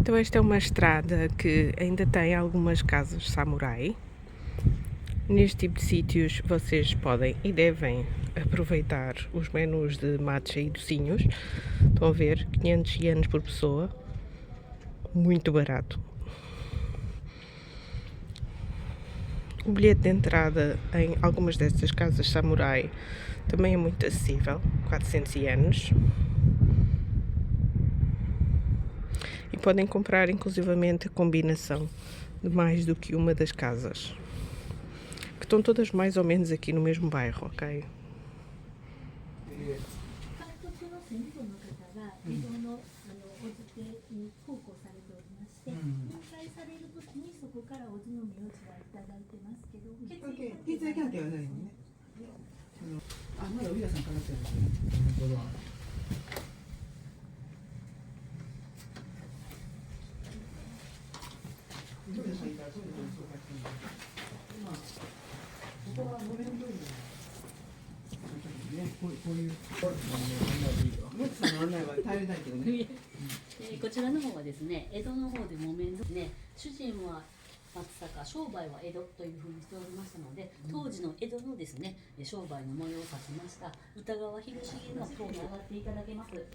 Então esta é uma estrada que ainda tem algumas casas samurai. Neste tipo de sítios vocês podem e devem aproveitar os menus de matcha e docinhos. Estão a ver, 500 ienes por pessoa, muito barato. O bilhete de entrada em algumas destas casas samurai também é muito acessível, 400 ienes. E podem comprar inclusivamente a combinação de mais do que uma das casas, que estão todas mais ou menos aqui no mesmo bairro, ok?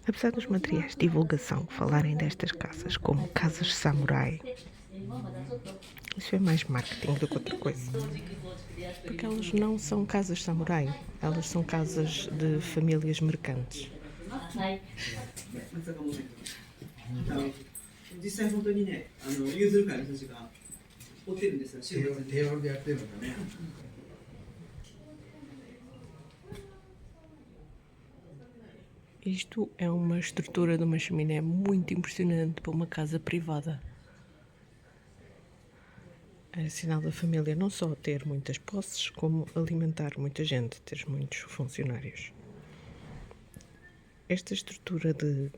Apesar dos materiais de divulgação falarem destas casas como casas samurai, isso é mais marketing do que outra coisa. Porque elas não são casas samurai, elas são casas de famílias mercantes. Isto é uma estrutura de uma chaminé muito impressionante para uma casa privada. É sinal da família não só ter muitas posses, como alimentar muita gente, ter muitos funcionários. Esta estrutura de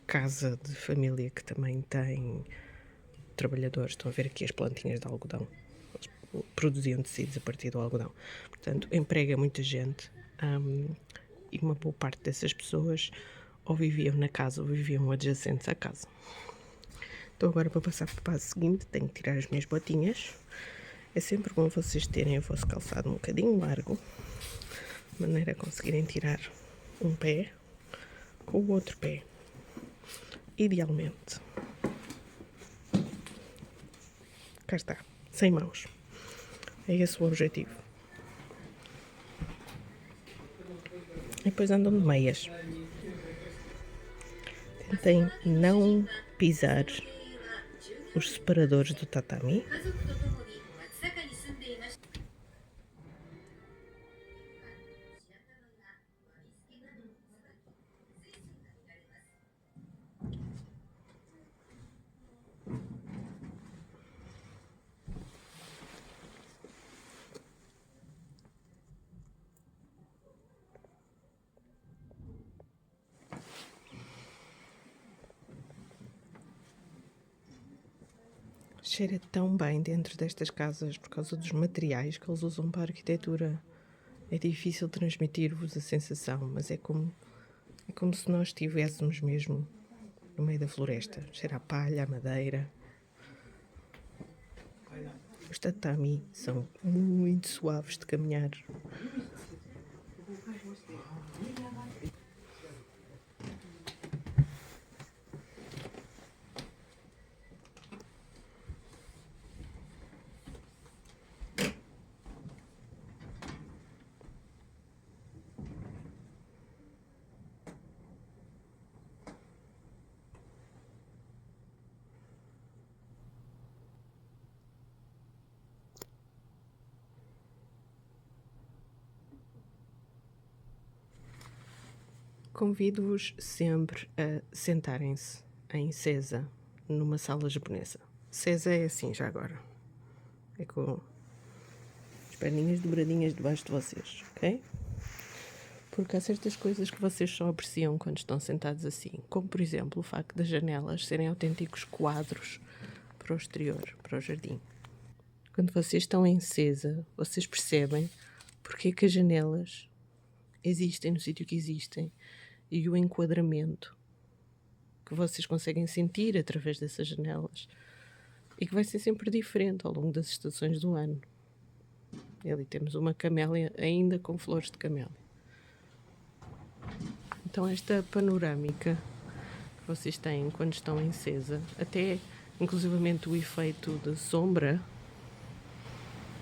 casa de família que também tem trabalhadores, estão a ver aqui as plantinhas de algodão, eles produziam tecidos a partir do algodão, portanto emprega muita gente, e uma boa parte dessas pessoas ou viviam na casa ou viviam adjacentes à casa. Então agora, para passar para o passo seguinte, tenho que tirar as minhas botinhas. É sempre bom vocês terem o vosso calçado um bocadinho largo, de maneira a conseguirem tirar um pé com o outro pé, idealmente. Cá está, sem mãos. É esse o objetivo. E depois andam de meias. Tentem não pisar os separadores do tatami. Cheira tão bem dentro destas casas por causa dos materiais que eles usam para a arquitetura. É difícil transmitir-vos a sensação, mas é como se nós estivéssemos mesmo no meio da floresta. Cheira a palha, a madeira. Os tatami são muito suaves de caminhar. Convido-vos sempre a sentarem-se em Sesa, numa sala japonesa. Sesa é assim, já agora. É com as perninhas dobradinhas debaixo de vocês, ok? Porque há certas coisas que vocês só apreciam quando estão sentados assim. Como, por exemplo, o facto das janelas serem autênticos quadros para o exterior, para o jardim. Quando vocês estão em Sesa, vocês percebem porque é que as janelas existem no sítio que existem e o enquadramento que que vocês conseguem sentir através dessas janelas e que vai ser sempre diferente ao longo das estações do ano. E ali temos uma camélia ainda com flores de camélia. Então esta panorâmica que vocês têm quando estão em Cesa, até inclusivamente o efeito de sombra,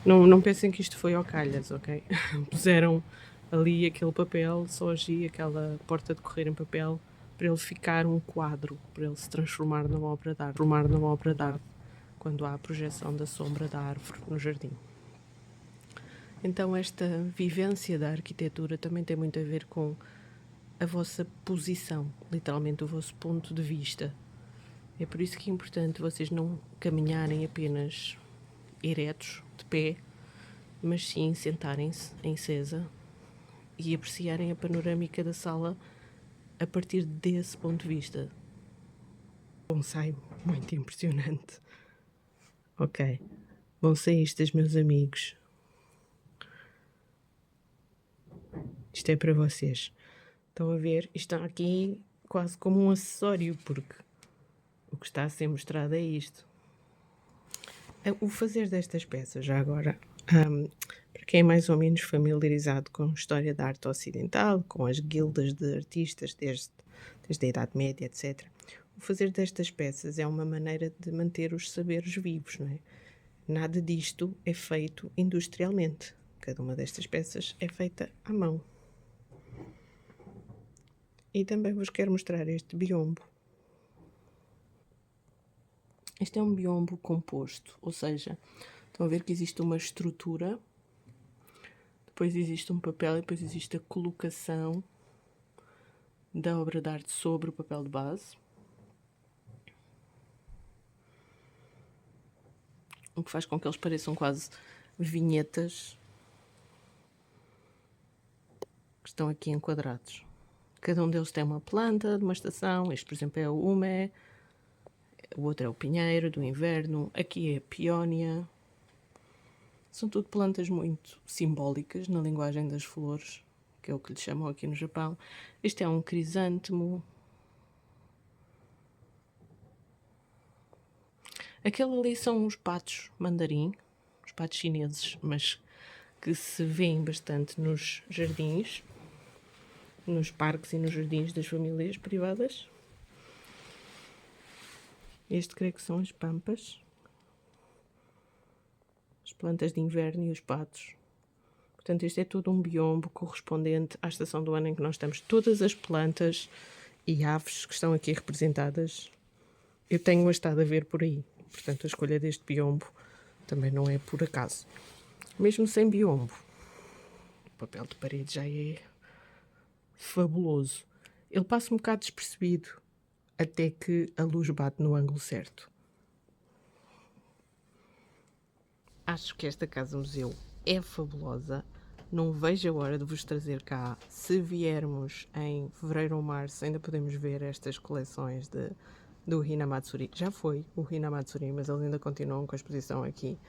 não pensem que isto foi ao calhas, ok? Puseram ali aquele papel, só aqui, aquela porta de correr em papel, para ele ficar um quadro, para ele se transformar numa obra de arte, quando há a projeção da sombra da árvore no jardim. Então esta vivência da arquitetura também tem muito a ver com a vossa posição, literalmente o vosso ponto de vista. É por isso que é importante vocês não caminharem apenas eretos, de pé, mas sim sentarem-se em Cesa e apreciarem a panorâmica da sala a partir desse ponto de vista. Bonsai muito impressionante. Ok, bonsaístas, meus amigos, isto é para vocês. Estão a ver? Isto está aqui quase como um acessório, porque o que está a ser mostrado é isto. O fazer destas peças, já agora, para quem é mais ou menos familiarizado com a história da arte ocidental, com as guildas de artistas desde a Idade Média, etc., o fazer destas peças é uma maneira de manter os saberes vivos, não é? Nada disto é feito industrialmente. Cada uma destas peças é feita à mão. E também vos quero mostrar este biombo. Este é um biombo composto, ou seja, estão a ver que existe uma estrutura, depois existe um papel e depois existe a colocação da obra de arte sobre o papel de base. O que faz com que eles pareçam quase vinhetas que estão aqui enquadrados. Cada um deles tem uma planta de uma estação. Este, por exemplo, é o Umé, o outro é o pinheiro do inverno, aqui é a peónia. São tudo plantas muito simbólicas na linguagem das flores, que é o que lhe chamam aqui no Japão. Este é um crisântemo. Aquele ali são os patos mandarim, os patos chineses, mas que se vêem bastante nos jardins, nos parques e nos jardins das famílias privadas. Este creio que são as pampas, as plantas de inverno e os patos. Portanto, este é todo um biombo correspondente à estação do ano em que nós estamos. Todas as plantas e aves que estão aqui representadas, eu tenho estado a ver por aí. Portanto, a escolha deste biombo também não é por acaso. Mesmo sem biombo, o papel de parede já é fabuloso. Ele passa um bocado despercebido até que a luz bate no ângulo certo. Acho que esta casa-museu é fabulosa. Não vejo a hora de vos trazer cá. Se viermos em fevereiro ou março, ainda podemos ver estas coleções do Hinamatsuri. Já foi o Hinamatsuri, mas eles ainda continuam com a exposição aqui.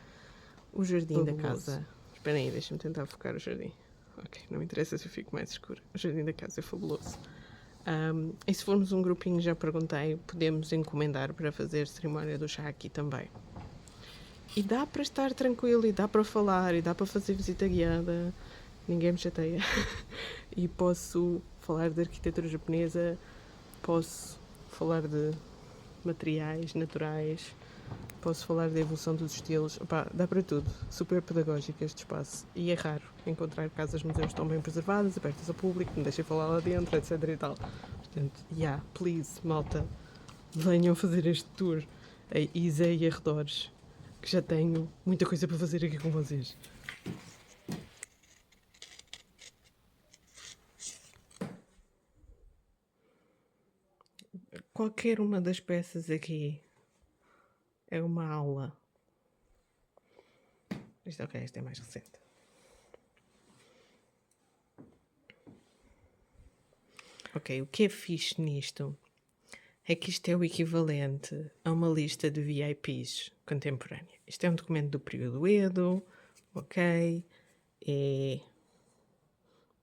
O jardim da casa. Espera aí, deixa-me tentar focar o jardim. Ok, não me interessa se eu fico mais escuro. O jardim da casa é fabuloso. E se formos um grupinho, já perguntei, podemos encomendar para fazer cerimónia do chá aqui também. E dá para estar tranquilo, e dá para falar, e dá para fazer visita guiada. Ninguém me chateia. E posso falar de arquitetura japonesa, posso falar de materiais naturais, posso falar da evolução dos estilos. Opá, dá para tudo. Super pedagógico este espaço. E é raro encontrar casas-museus tão bem preservadas, abertas ao público, me deixem falar lá dentro, etc e tal. Portanto, please, malta, venham fazer este tour a Isa e arredores, que já tenho muita coisa para fazer aqui com vocês. Qualquer uma das peças aqui é uma aula. Isto é mais recente. Ok, o que é fixe nisto é que isto é o equivalente a uma lista de VIPs contemporânea. Isto é um documento do período Edo, ok?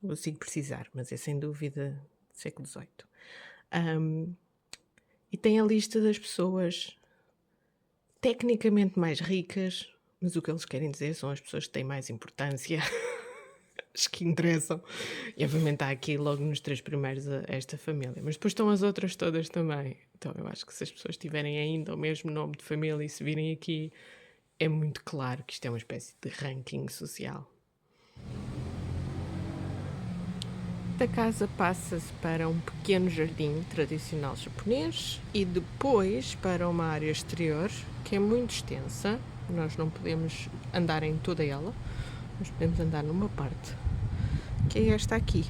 Consigo precisar, mas é sem dúvida século XVIII. E tem a lista das pessoas tecnicamente mais ricas, mas o que eles querem dizer são as pessoas que têm mais importância, as que interessam. E obviamente há aqui logo nos 3 primeiros esta família, mas depois estão as outras todas também. Então eu acho que se as pessoas tiverem ainda o mesmo nome de família e se virem aqui, é muito claro que isto é uma espécie de ranking social. Da casa passa-se para um pequeno jardim tradicional japonês e depois para uma área exterior que é muito extensa. Nós não podemos andar em toda ela, nós podemos andar numa parte, que é esta aqui.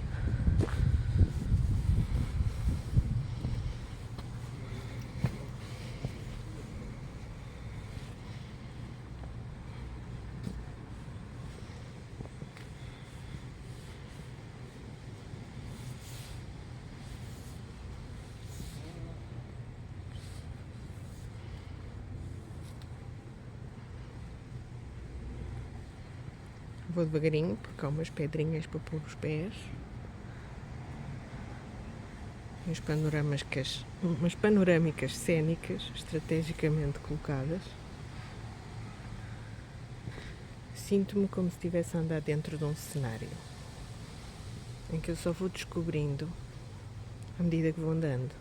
Vou devagarinho porque há umas pedrinhas para pôr os pés. Umas panorâmicas cênicas estrategicamente colocadas. Sinto-me como se estivesse a andar dentro de um cenário em que eu só vou descobrindo à medida que vou andando.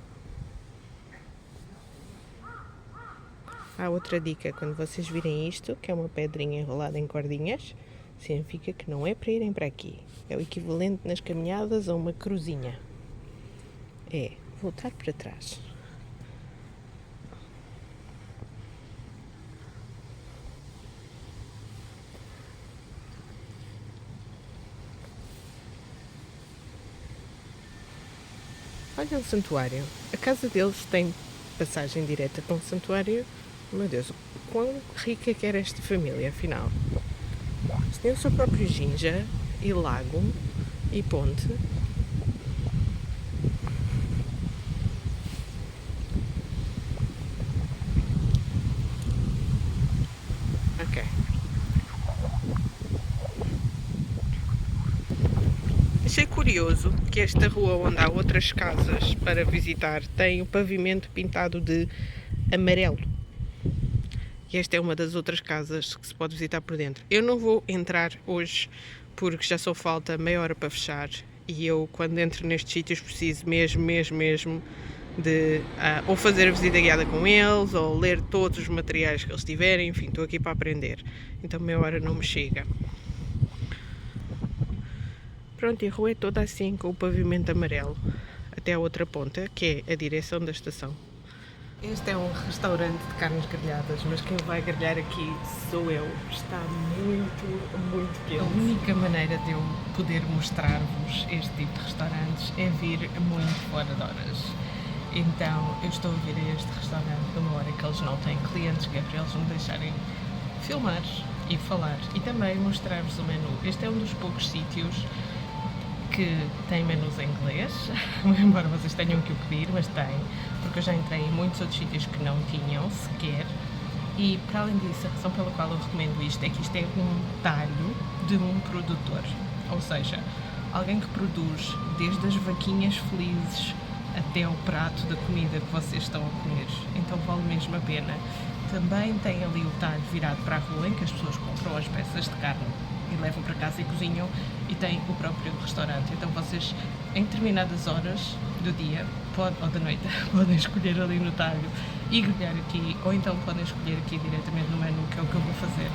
Há outra dica, quando vocês virem isto, que é uma pedrinha enrolada em cordinhas, significa que não é para irem para aqui. É o equivalente nas caminhadas a uma cruzinha. É voltar para trás. Olha o santuário. A casa deles tem passagem direta para um santuário. Meu Deus, quão rica que era esta família, afinal. Eles têm o seu próprio jinja e lago e ponte. Ok. Achei curioso que esta rua onde há outras casas para visitar tem o pavimento pintado de amarelo. E esta é uma das outras casas que se pode visitar por dentro. Eu não vou entrar hoje porque já só falta meia hora para fechar e eu, quando entro nestes sítios, preciso mesmo de ou fazer a visita guiada com eles ou ler todos os materiais que eles tiverem. Enfim, estou aqui para aprender. Então meia hora não me chega. Pronto, e a rua é toda assim, com o pavimento amarelo, até a outra ponta, que é a direção da estação. Este é um restaurante de carnes grelhadas, mas quem vai grelhar aqui sou eu. Está muito quente. A única maneira de eu poder mostrar-vos este tipo de restaurantes é vir muito fora de horas. Então, eu estou a vir a este restaurante numa hora que eles não têm clientes, que é para eles me deixarem filmar e falar. E também mostrar-vos o menu. Este é um dos poucos sítios que tem menus em inglês, embora vocês tenham que o pedir, mas tem, porque eu já entrei em muitos outros sítios que não tinham sequer. E para além disso, a razão pela qual eu recomendo isto é que isto é um talho de um produtor, ou seja, alguém que produz desde as vaquinhas felizes até o prato da comida que vocês estão a comer, então vale mesmo a pena. Também tem ali o talho virado para a rua, em que as pessoas compram as peças de carne e levam para casa e cozinham, e tem o próprio restaurante. Então vocês, em determinadas horas do dia ou da noite, podem escolher ali no talho e grelhar aqui, ou então podem escolher aqui diretamente no menu, que é o que eu vou fazer.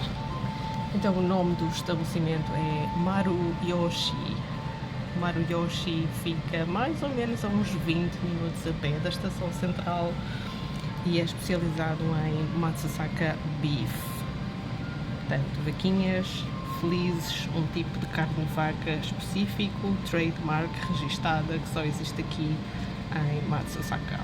Então o nome do estabelecimento é Maruyoshi. Maruyoshi fica mais ou menos a uns 20 minutos a pé da estação central e é especializado em Matsusaka Beef. Portanto, vaquinhas felizes, um tipo de carne de vaca específico, trademark registada, que só existe aqui em Matsusaka.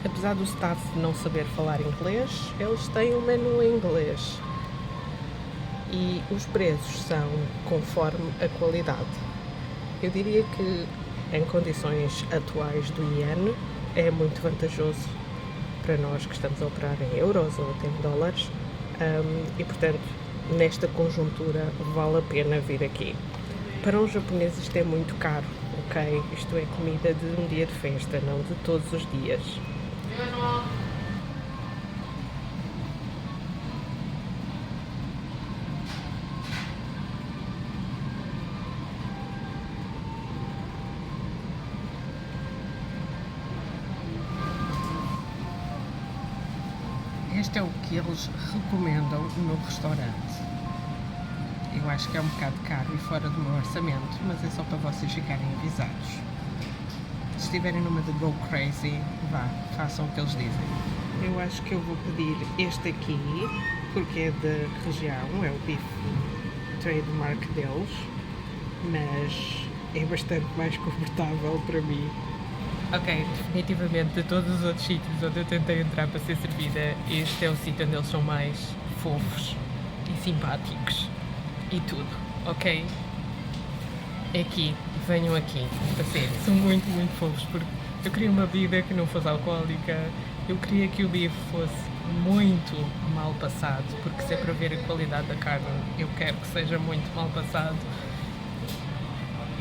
Apesar do staff não saber falar inglês, eles têm um menu em inglês e os preços são conforme a qualidade. Eu diria que em condições atuais do iene é muito vantajoso para nós que estamos a operar em euros ou até em dólares e, portanto, nesta conjuntura vale a pena vir aqui. Para um japonês isto é muito caro, ok? Isto é comida de um dia de festa, não de todos os dias. Este é o que eles recomendam no restaurante. Eu acho que é um bocado caro e fora do meu orçamento, mas é só para vocês ficarem avisados. Se estiverem numa de Go Crazy, vá, façam o que eles dizem. Eu acho que eu vou pedir este aqui, porque é da região, é o beef trademark deles, mas é bastante mais confortável para mim. Ok, definitivamente de todos os outros sítios onde eu tentei entrar para ser servida, este é o sítio onde eles são mais fofos e simpáticos e tudo, ok? É aqui, venham aqui, a sério, são muito, muito fofos, porque eu queria uma bebida que não fosse alcoólica, eu queria que o bife fosse muito mal passado, porque se é para ver a qualidade da carne, eu quero que seja muito mal passado.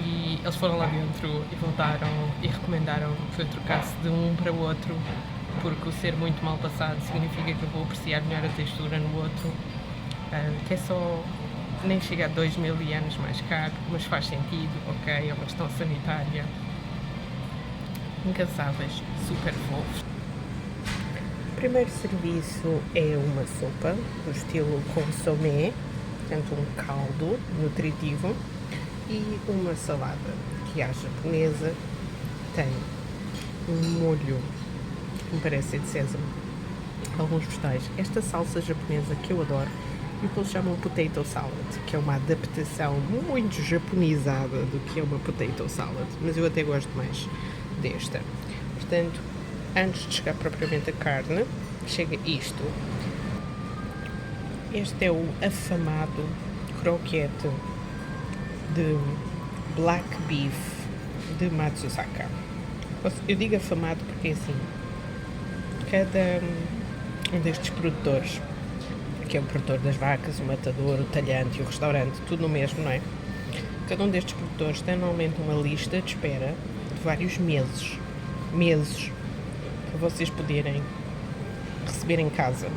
E eles foram lá dentro e voltaram e recomendaram que eu trocasse de um para o outro, porque o ser muito mal passado significa que eu vou apreciar melhor a textura no outro, que é só, nem chega a 2000 anos mais caro, mas faz sentido, ok, é uma questão sanitária. Incansáveis, super fofos. O primeiro serviço é uma sopa do estilo consomé, portanto um caldo nutritivo, e uma salada que é japonesa, tem um molho que me parece ser de sésamo, alguns vegetais, esta salsa japonesa que eu adoro e o que eles chamam potato salad, que é uma adaptação muito japonizada do que é uma potato salad, mas eu até gosto mais desta. Portanto, antes de chegar propriamente a carne, chega isto. Este é o afamado croquete de Black Beef de Matsusaka. Eu digo afamado porque assim, cada um destes produtores, que é o produtor das vacas, o matador, o talhante e o restaurante, tudo no mesmo, não é? Cada um destes produtores tem normalmente uma lista de espera de vários meses, para vocês poderem receber em casa,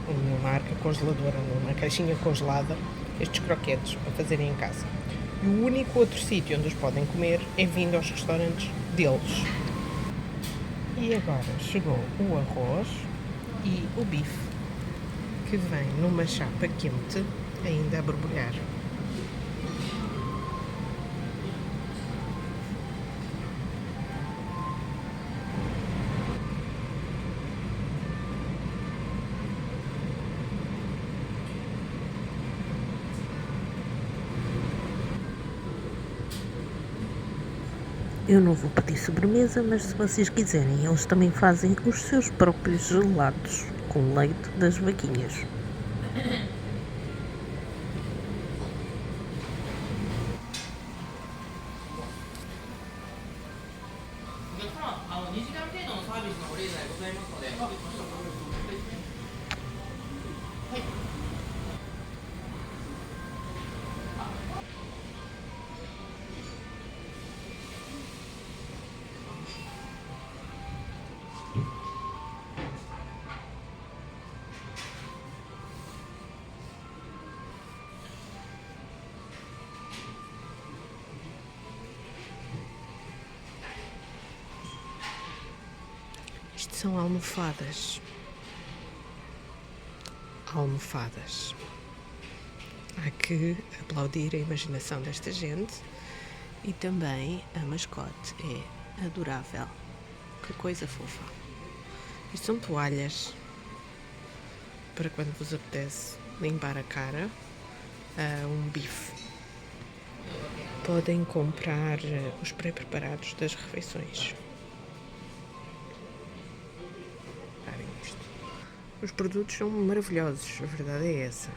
numa arca congeladora, numa caixinha congelada, estes croquetes para fazerem em casa. E o único outro sítio onde os podem comer é vindo aos restaurantes deles. E agora chegou o arroz e o bife, que vem numa chapa quente, ainda a borbulhar. Eu não vou pedir sobremesa, mas se vocês quiserem, eles também fazem os seus próprios gelados com leite das vaquinhas. Isto são almofadas. Almofadas. Há que aplaudir a imaginação desta gente e também a mascote é adorável. Que coisa fofa. Isto são toalhas para quando vos apetece limpar a cara a um bife. Podem comprar os pré-preparados das refeições. Os produtos são maravilhosos, a verdade é essa.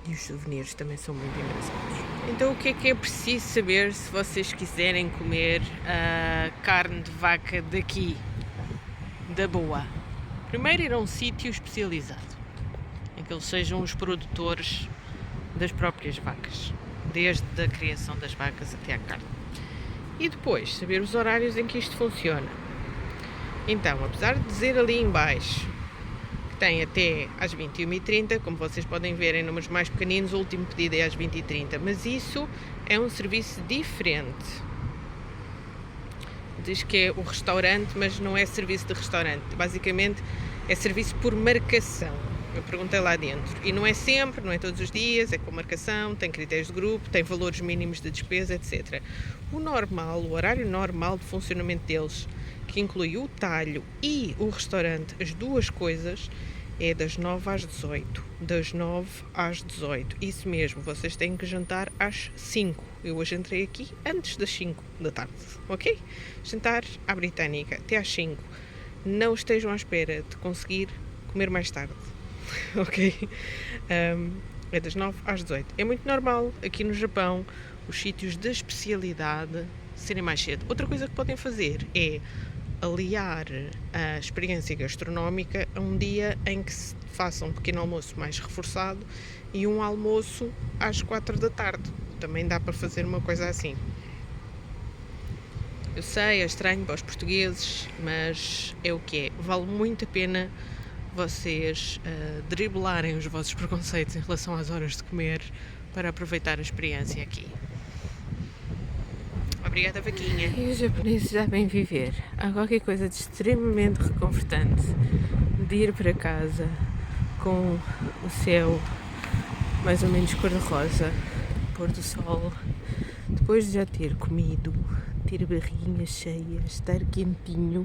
E os souvenirs também são muito engraçados. Então o que é preciso saber se vocês quiserem comer a carne de vaca daqui, da boa? Primeiro ir a um sítio especializado, em que eles sejam os produtores das próprias vacas. desde a criação das vacas até à carne. E depois, saber os horários em que isto funciona. Então, apesar de dizer ali em baixo que tem até às 21h30, como vocês podem ver em números mais pequeninos, o último pedido é às 20h30, mas isso é um serviço diferente. Diz que é o restaurante, mas não é serviço de restaurante. Basicamente, é serviço por marcação. Eu perguntei lá dentro. E não é sempre, não é todos os dias, é com marcação, tem critérios de grupo, tem valores mínimos de despesa, etc. O normal, o horário normal de funcionamento deles, que inclui o talho e o restaurante, as duas coisas, é das 9 às 18. Das 9 às 18. Isso mesmo, vocês têm que jantar às 5. Eu hoje entrei aqui antes das 5 da tarde, ok? Jantar à britânica, até às 5. Não estejam à espera de conseguir comer mais tarde. Ok? É das 9 às 18. É muito normal aqui no Japão os sítios de especialidade serem mais cedo. Outra coisa que podem fazer é aliar a experiência gastronómica a um dia em que se faça um pequeno almoço mais reforçado e um almoço às 4 da tarde. Também dá para fazer uma coisa assim. Eu sei, é estranho para os portugueses, mas é o que é. Vale muito a pena vocês driblarem os vossos preconceitos em relação às horas de comer para aproveitar a experiência aqui. Obrigada, vaquinha. E os japoneses sabem viver. Há qualquer coisa de extremamente reconfortante de ir para casa com o céu mais ou menos cor-de-rosa, pôr do sol, depois de já ter comido, ter a barriguinha cheia, estar quentinho.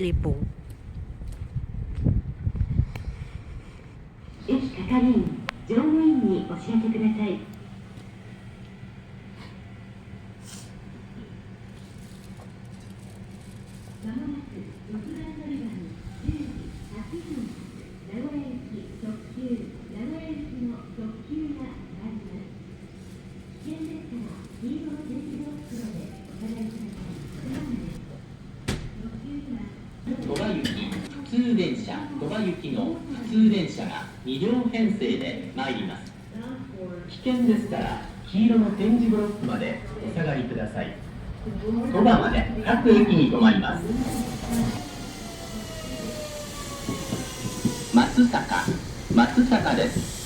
É bom. よし、係員、乗務員にお知らせください。まもなく6番乗り場に10時8分名古屋行き特急名古屋行きの特急が参ります。危険ですから黄色の電気の袋でお下がりください。すまんです。特急には鳥羽行き普通電車、鳥羽行きの普通電車が2両編成で参ります。危険ですから黄色の点字ブロックまでお下がりください。鳥羽まで各駅に停まります。松阪です。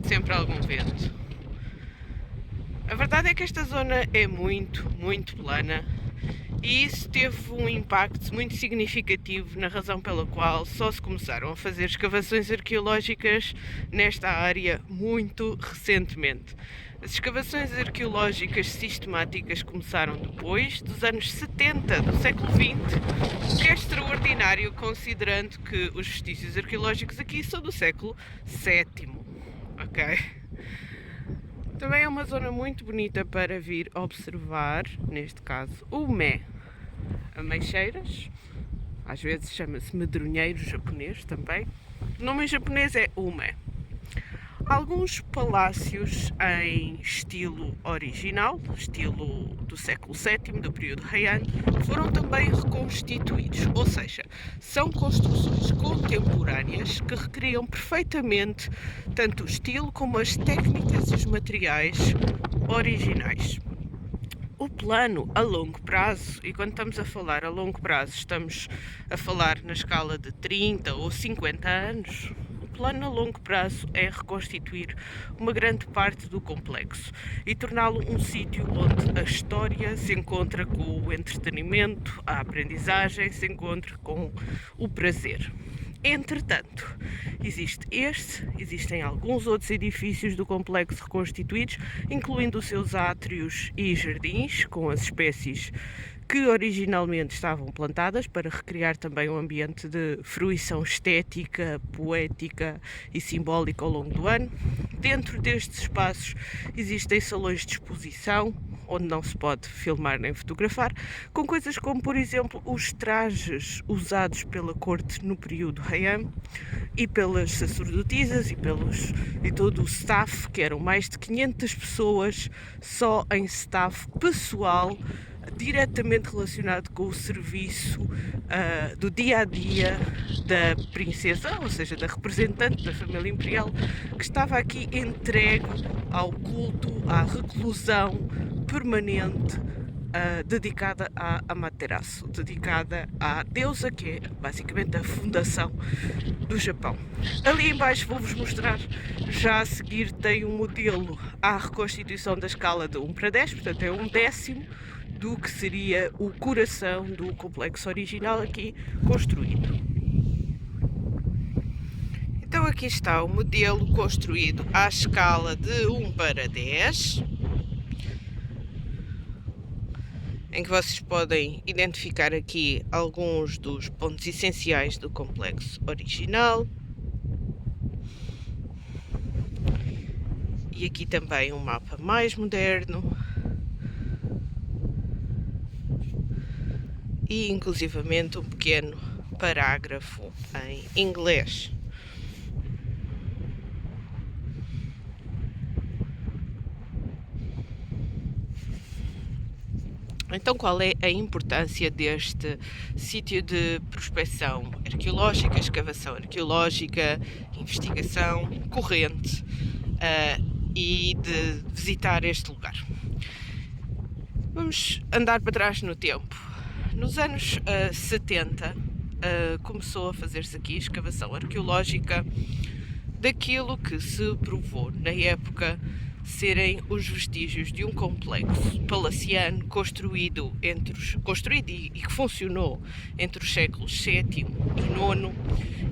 Sempre algum vento. verdade é que esta zona é muito, muito plana e isso teve um impacto muito significativo na razão pela qual só se começaram a fazer escavações arqueológicas nesta área muito recentemente. As escavações arqueológicas sistemáticas começaram depois dos anos 70 do século XX, o que é extraordinário considerando que os vestígios arqueológicos aqui são do século VII, ok? Também é uma zona muito bonita para vir observar, neste caso, o Mé. Ameixeiras, às vezes chama-se medronheiro japonês também. O nome em japonês é Ume. Alguns palácios em estilo original, estilo do século VII, do período Heian, foram também reconstituídos, ou seja, são construções contemporâneas que recriam perfeitamente tanto o estilo como as técnicas e os materiais originais. O plano a longo prazo, e quando estamos a falar a longo prazo, estamos a falar na escala de 30 ou 50 anos, o plano a longo prazo é reconstituir uma grande parte do complexo e torná-lo um sítio onde a história se encontra com o entretenimento, a aprendizagem se encontra com o prazer. Entretanto, existem alguns outros edifícios do complexo reconstituídos, incluindo os seus átrios e jardins, com as espécies que originalmente estavam plantadas para recriar também um ambiente de fruição estética, poética e simbólica ao longo do ano. Dentro destes espaços existem salões de exposição, onde não se pode filmar nem fotografar, com coisas como, por exemplo, os trajes usados pela corte no período Heian e pelas sacerdotisas e todo o staff, que eram mais de 500 pessoas só em staff pessoal, diretamente relacionado com o serviço do dia-a-dia da princesa, ou seja, da representante da família imperial, que estava aqui entregue ao culto, à reclusão permanente, dedicada a Amaterasu, dedicada à deusa, que é basicamente a fundação do Japão. Ali embaixo vou-vos mostrar, já a seguir tem um modelo à reconstituição da escala de 1:10, portanto é 1/10 do que seria o coração do complexo original aqui construído. Então aqui está o modelo construído à escala de 1:10, em que vocês podem identificar aqui alguns dos pontos essenciais do complexo original. E aqui também um mapa mais moderno. E inclusivamente um pequeno parágrafo em inglês. Então, qual é a importância deste sítio de prospecção arqueológica, escavação arqueológica, investigação corrente e de visitar este lugar? Vamos andar para trás no tempo. Nos anos 70 começou a fazer-se aqui escavação arqueológica daquilo que se provou na época serem os vestígios de um complexo palaciano construído e que funcionou entre os séculos VII e IX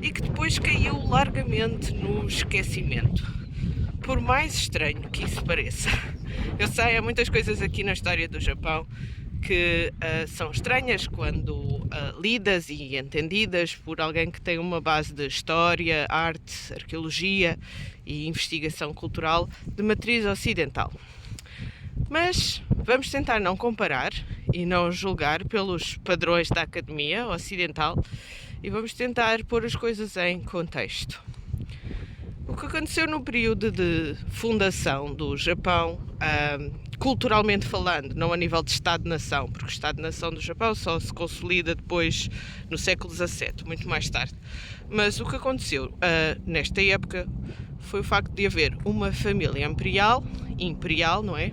e que depois caiu largamente no esquecimento. Por mais estranho que isso pareça. Eu sei, há muitas coisas aqui na história do Japão que são estranhas quando lidas e entendidas por alguém que tem uma base de história, arte, arqueologia e investigação cultural de matriz ocidental. Mas vamos tentar não comparar e não julgar pelos padrões da academia ocidental e vamos tentar pôr as coisas em contexto. O que aconteceu no período de fundação do Japão, culturalmente falando, não a nível de Estado-nação, porque o Estado-nação do Japão só se consolida depois no século XVII, muito mais tarde. Mas o que aconteceu nesta época foi o facto de haver uma família imperial, não é?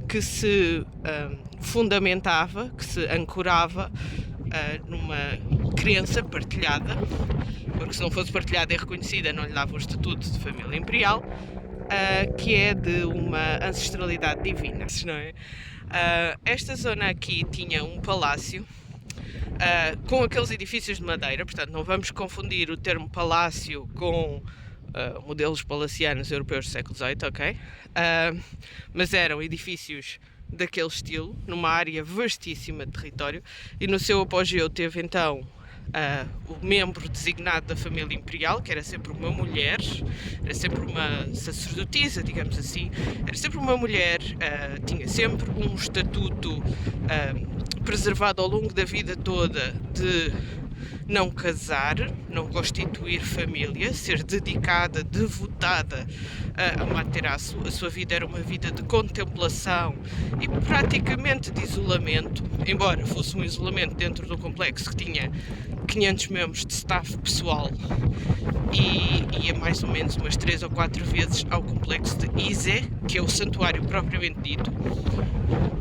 Que se fundamentava, que se ancorava numa crença partilhada, porque se não fosse partilhada e reconhecida não lhe dava o estatuto de família imperial, que é de uma ancestralidade divina, não é? Esta zona aqui tinha um palácio com aqueles edifícios de madeira, portanto não vamos confundir o termo palácio com modelos palacianos europeus do século XVIII, ok? Mas eram edifícios daquele estilo, numa área vastíssima de território, e no seu apogeu teve então o membro designado da família imperial, que era sempre uma mulher, era sempre uma sacerdotisa, digamos assim, era sempre uma mulher, tinha sempre um estatuto preservado ao longo da vida toda de não casar, não constituir família, ser dedicada, devotada a Amaterasu. A sua vida era uma vida de contemplação e praticamente de isolamento, embora fosse um isolamento dentro do complexo que tinha 500 membros de staff pessoal e ia mais ou menos umas 3 ou 4 vezes ao complexo de Ise, que é o santuário propriamente dito.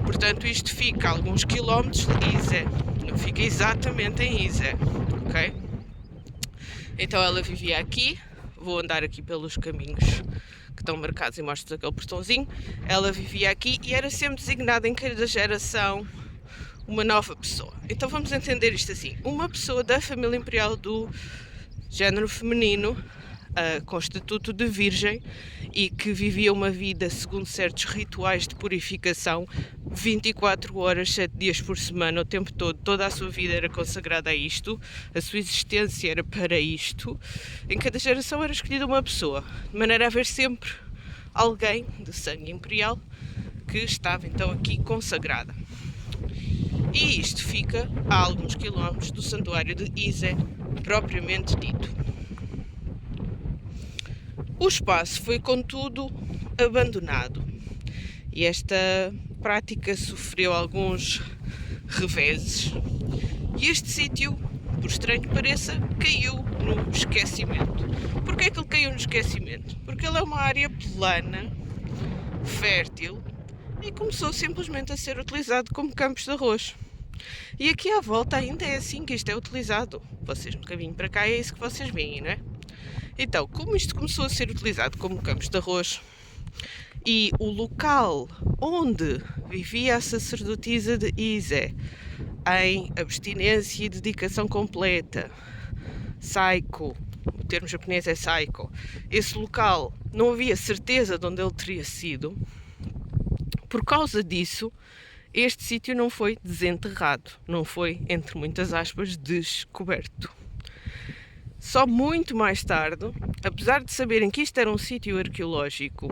Portanto, isto fica a alguns quilómetros de Ise, não fica exatamente em Ise, ok? Então ela vivia aqui, vou andar aqui pelos caminhos que estão marcados e mostro aquele portãozinho. Ela vivia aqui e era sempre designada em cada geração uma nova pessoa. Então vamos entender isto assim: uma pessoa da família imperial do género feminino, com estatuto de virgem, e que vivia uma vida segundo certos rituais de purificação 24 horas, 7 dias por semana, o tempo todo. Toda a sua vida era consagrada a isto, a sua existência era para isto. Em cada geração era escolhida uma pessoa, de maneira a haver sempre alguém de sangue imperial que estava então aqui consagrada. E isto fica a alguns quilómetros do santuário de Ise, propriamente dito. O espaço foi, contudo, abandonado e esta prática sofreu alguns reveses. E este sítio, por estranho que pareça, caiu no esquecimento. Porquê é que ele caiu no esquecimento? Porque ele é uma área plana, fértil, e começou simplesmente a ser utilizado como campos de arroz. E aqui à volta ainda é assim que isto é utilizado. Vocês no caminho para cá é isso que vocês veem, não é? Então, como isto começou a ser utilizado como campos de arroz e o local onde vivia a sacerdotisa de Ise em abstinência e dedicação completa, Saiko, o termo japonês é Saiko, esse local não havia certeza de onde ele teria sido. Por causa disso, este sítio não foi desenterrado, não foi, entre muitas aspas, descoberto. Só muito mais tarde, apesar de saberem que isto era um sítio arqueológico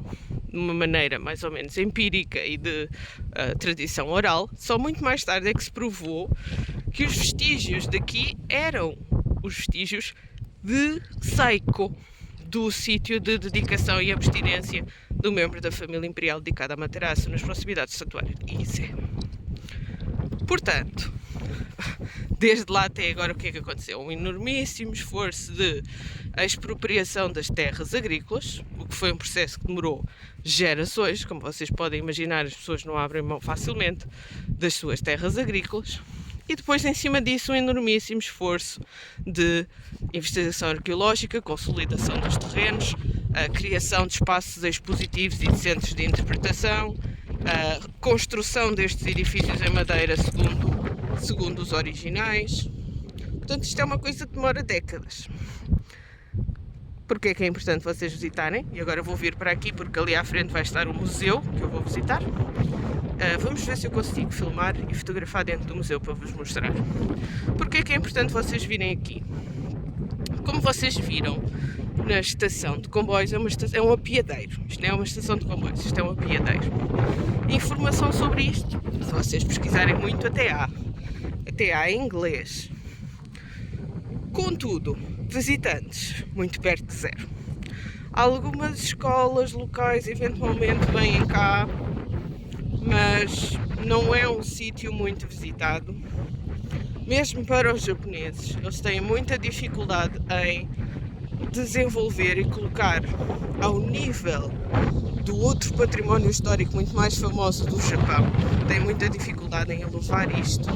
de uma maneira mais ou menos empírica e de tradição oral, só muito mais tarde é que se provou que os vestígios daqui eram os vestígios de Saiko, do sítio de dedicação e abstinência do membro da família imperial dedicada a Amaterasu nas proximidades do santuário de Ise. Portanto, desde lá até agora o que é que aconteceu? Um enormíssimo esforço de expropriação das terras agrícolas, o que foi um processo que demorou gerações. Como vocês podem imaginar, as pessoas não abrem mão facilmente das suas terras agrícolas. E depois, em cima disso, um enormíssimo esforço de investigação arqueológica, consolidação dos terrenos, a criação de espaços expositivos e de centros de interpretação, a construção destes edifícios em madeira segundo os originais. Portanto, isto é uma coisa que demora décadas. Porquê é que é importante vocês visitarem? E agora vou vir para aqui porque ali à frente vai estar o museu que eu vou visitar. Vamos ver se eu consigo filmar e fotografar dentro do museu para vos mostrar. Porquê é que é importante vocês virem aqui? Como vocês viram, na estação de comboios é um apiadeiro. Isto não é uma estação de comboios, isto é um apiadeiro. Informação sobre isto, se vocês pesquisarem muito, até há em inglês. Contudo, visitantes, muito perto de zero. Algumas escolas locais eventualmente vêm cá, mas não é um sítio muito visitado. Mesmo para os japoneses, eles têm muita dificuldade em desenvolver e colocar ao nível do outro património histórico muito mais famoso do Japão. Tem muita dificuldade em elevar isto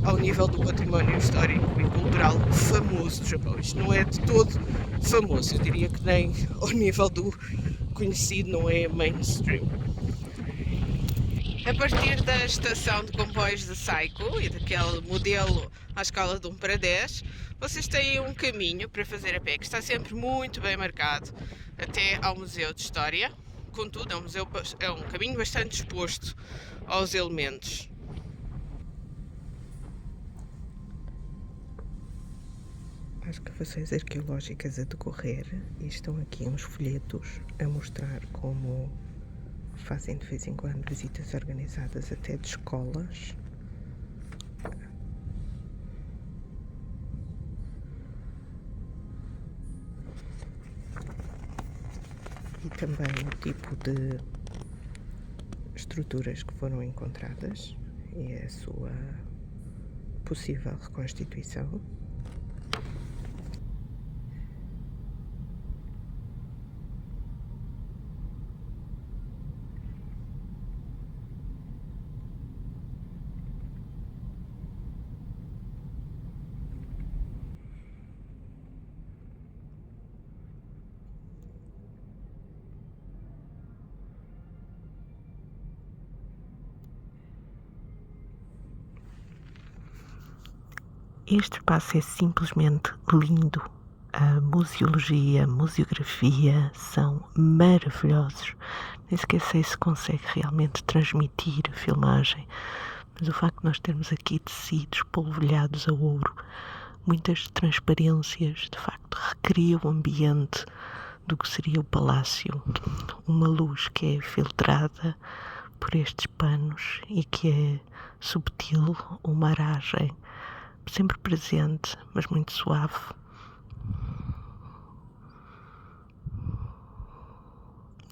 ao nível do património histórico e cultural famoso do Japão. Isto não é de todo famoso, eu diria que nem ao nível do conhecido, não é mainstream. A partir da estação de comboios de Saiko e daquele modelo à escala de 1 para 10, vocês têm um caminho para fazer a pé que está sempre muito bem marcado até ao Museu de História. Contudo, é um caminho bastante exposto aos elementos. Há escavações arqueológicas a decorrer e estão aqui uns folhetos a mostrar como fazem de vez em quando visitas organizadas até de escolas. E também o tipo de estruturas que foram encontradas e a sua possível reconstituição. Este espaço é simplesmente lindo. A museologia, a museografia são maravilhosos. Nem sequer sei se consegue realmente transmitir a filmagem, mas o facto de nós termos aqui tecidos polvilhados a ouro, muitas transparências, de facto recria o ambiente do que seria o palácio. Uma luz que é filtrada por estes panos e que é subtil, uma aragem sempre presente, mas muito suave.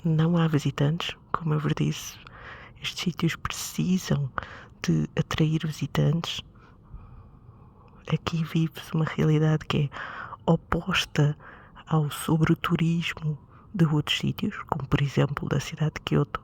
Não há visitantes, como eu vos disse. Estes sítios precisam de atrair visitantes. Aqui vive-se uma realidade que é oposta ao sobreturismo de outros sítios, como por exemplo da cidade de Kyoto.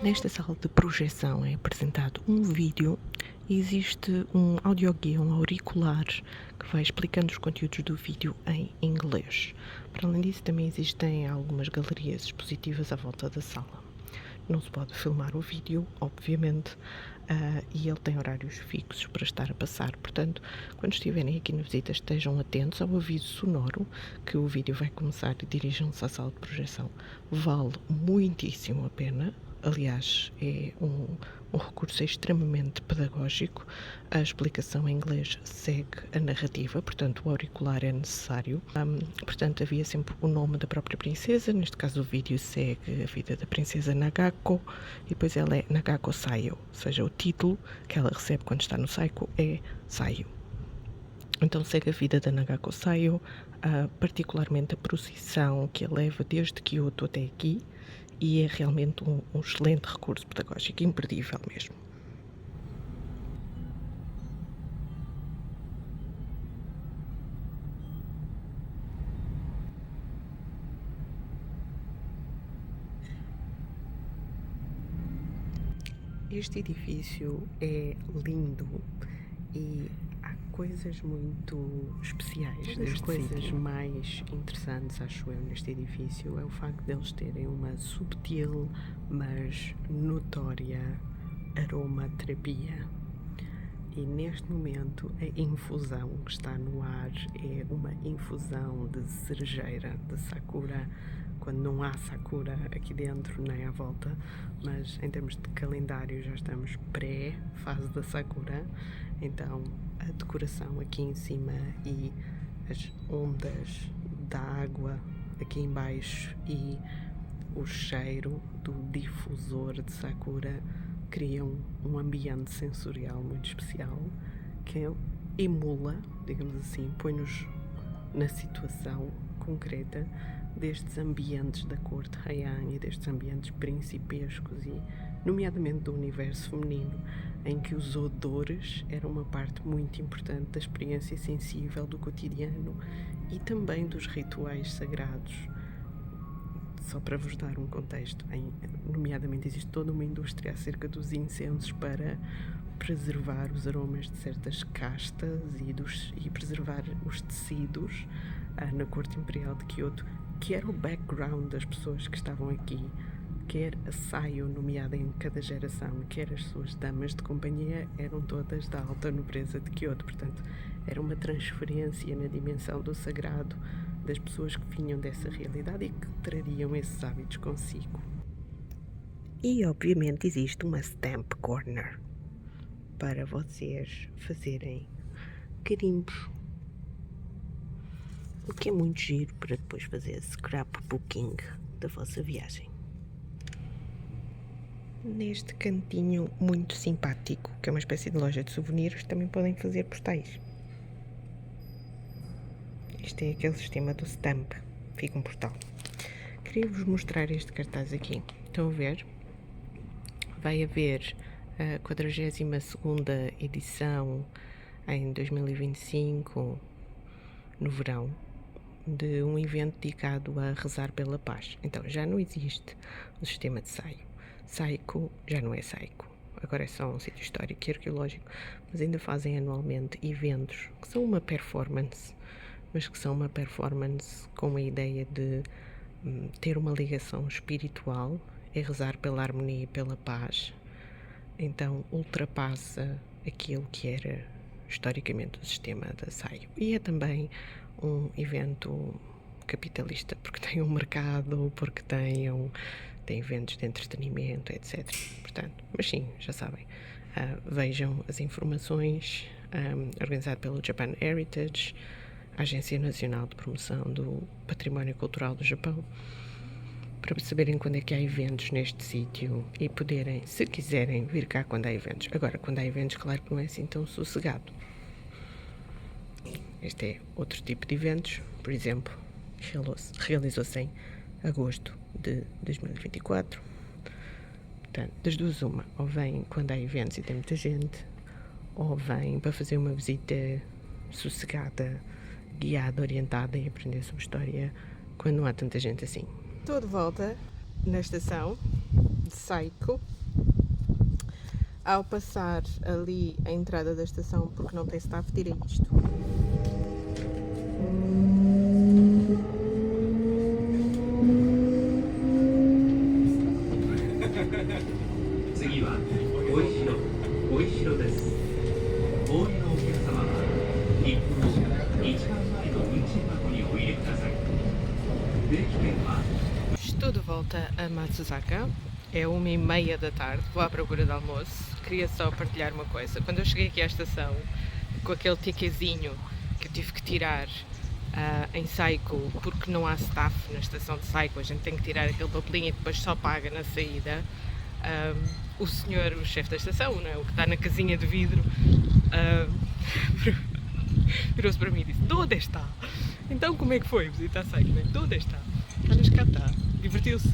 Nesta sala de projeção é apresentado um vídeo e existe um audioguia, um auricular, que vai explicando os conteúdos do vídeo em inglês. Para além disso, também existem algumas galerias expositivas à volta da sala. Não se pode filmar o vídeo, obviamente, e ele tem horários fixos para estar a passar. Portanto, quando estiverem aqui na visita, estejam atentos ao aviso sonoro que o vídeo vai começar e dirijam-se à sala de projeção. Vale muitíssimo a pena. Aliás, é um recurso extremamente pedagógico. A explicação em inglês segue a narrativa, portanto o auricular é necessário. Portanto, havia sempre o nome da própria princesa. Neste caso o vídeo segue a vida da princesa Nagako e depois ela é Nagako Sayo, ou seja, o título que ela recebe quando está no Saiko é Sayo. Então segue a vida da Nagako Sayo, particularmente a procissão que a leva desde Kyoto até aqui. E é realmente um excelente recurso pedagógico, imperdível mesmo. Este edifício é lindo e há coisas muito especiais. Das coisas mais interessantes, acho eu, neste edifício é o facto de eles terem uma subtil, mas notória aromaterapia. E neste momento a infusão que está no ar é uma infusão de cerejeira, de sakura, quando não há sakura aqui dentro nem à volta, mas em termos de calendário já estamos pré-fase da sakura, então a decoração aqui em cima e as ondas da água aqui em baixo e o cheiro do difusor de sakura criam um ambiente sensorial muito especial que emula, digamos assim, põe-nos na situação concreta destes ambientes da corte Heian e destes ambientes principescos e nomeadamente do universo feminino, em que os odores eram uma parte muito importante da experiência sensível do cotidiano e também dos rituais sagrados. Só para vos dar um contexto, nomeadamente existe toda uma indústria acerca dos incensos para preservar os aromas de certas castas e preservar os tecidos na corte imperial de Kyoto, que era o background das pessoas que estavam aqui, quer a saio nomeada em cada geração, quer as suas damas de companhia, eram todas da alta nobreza de Kyoto. Portanto, era uma transferência na dimensão do sagrado das pessoas que vinham dessa realidade e que trariam esses hábitos consigo. E obviamente existe uma stamp corner para vocês fazerem carimbos, o que é muito giro para depois fazer scrapbooking da vossa viagem. Neste cantinho muito simpático, que é uma espécie de loja de souvenirs, também podem fazer postais. Este é aquele sistema do stamp, fica um postal. Queria-vos mostrar este cartaz aqui. Estão a ver? Vai haver a 42ª edição em 2025, no verão, de um evento dedicado a rezar pela paz. Então, já não existe o sistema de saio. Saiko já não é Saiko. Agora é só um sítio histórico e arqueológico, mas ainda fazem anualmente eventos que são uma performance, mas que são uma performance com a ideia de ter uma ligação espiritual e rezar pela harmonia e pela paz. Então ultrapassa aquilo que era historicamente o sistema da saio. E é também um evento capitalista, porque tem um mercado, porque tem eventos de entretenimento, etc. Portanto, mas sim, já sabem, vejam as informações, organizado pelo Japan Heritage, a Agência Nacional de Promoção do Património Cultural do Japão, para saberem quando é que há eventos neste sítio e poderem, se quiserem, vir cá quando há eventos. Agora, quando há eventos, claro que não é assim tão sossegado. Este é outro tipo de eventos, por exemplo, realizou-se em agosto de 2024. Portanto, das duas uma, ou vem quando há eventos e tem muita gente, ou vem para fazer uma visita sossegada, guiada, orientada e aprender sobre história quando não há tanta gente assim. Estou de volta na estação de Saiko. Ao passar ali a entrada da estação, porque não tem staff, tirei isto. Estou de volta a Matsuzaka, é 1h30 da tarde, vou à procura de almoço. Queria só partilhar uma coisa. Quando eu cheguei aqui à estação, com aquele tiquezinho que eu tive que tirar em Saiko, porque não há staff na estação de Saiko, a gente tem que tirar aquele papelinho e depois só paga na saída. O senhor, o chefe da estação, não é? O que está na casinha de vidro, virou-se para mim e disse: "De onde está? Então como é que foi visitar Saiko? De onde está? Mas cá está, divertiu-se."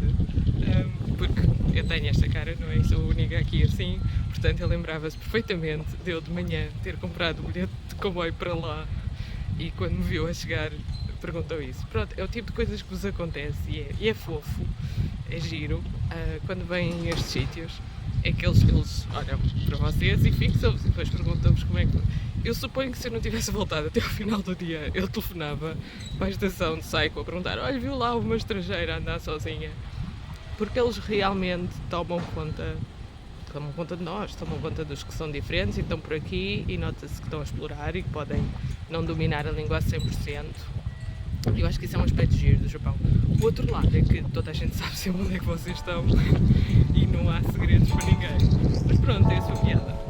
Porque eu tenho esta cara, não é? Sou a única aqui assim, portanto ele lembrava-se perfeitamente de eu de manhã ter comprado o bilhete de comboio para lá e quando me viu a chegar perguntou isso. Pronto, é o tipo de coisas que vos acontece e é fofo, é giro. Quando vêm a estes sítios, é que eles olham para vocês e fixam-vos e depois perguntam-vos como é que... Eu suponho que se eu não tivesse voltado até ao final do dia, eu telefonava para a estação de Saiko a perguntar: "Olha, viu lá uma estrangeira a andar sozinha?" Porque eles realmente tomam conta de nós, tomam conta dos que são diferentes e estão por aqui e nota-se que estão a explorar e que podem não dominar a língua a 100%. Eu acho que isso é um aspecto giro do Japão. O outro lado é que toda a gente sabe sempre onde é que vocês estão e não há segredos para ninguém. Mas pronto, é a sua piada.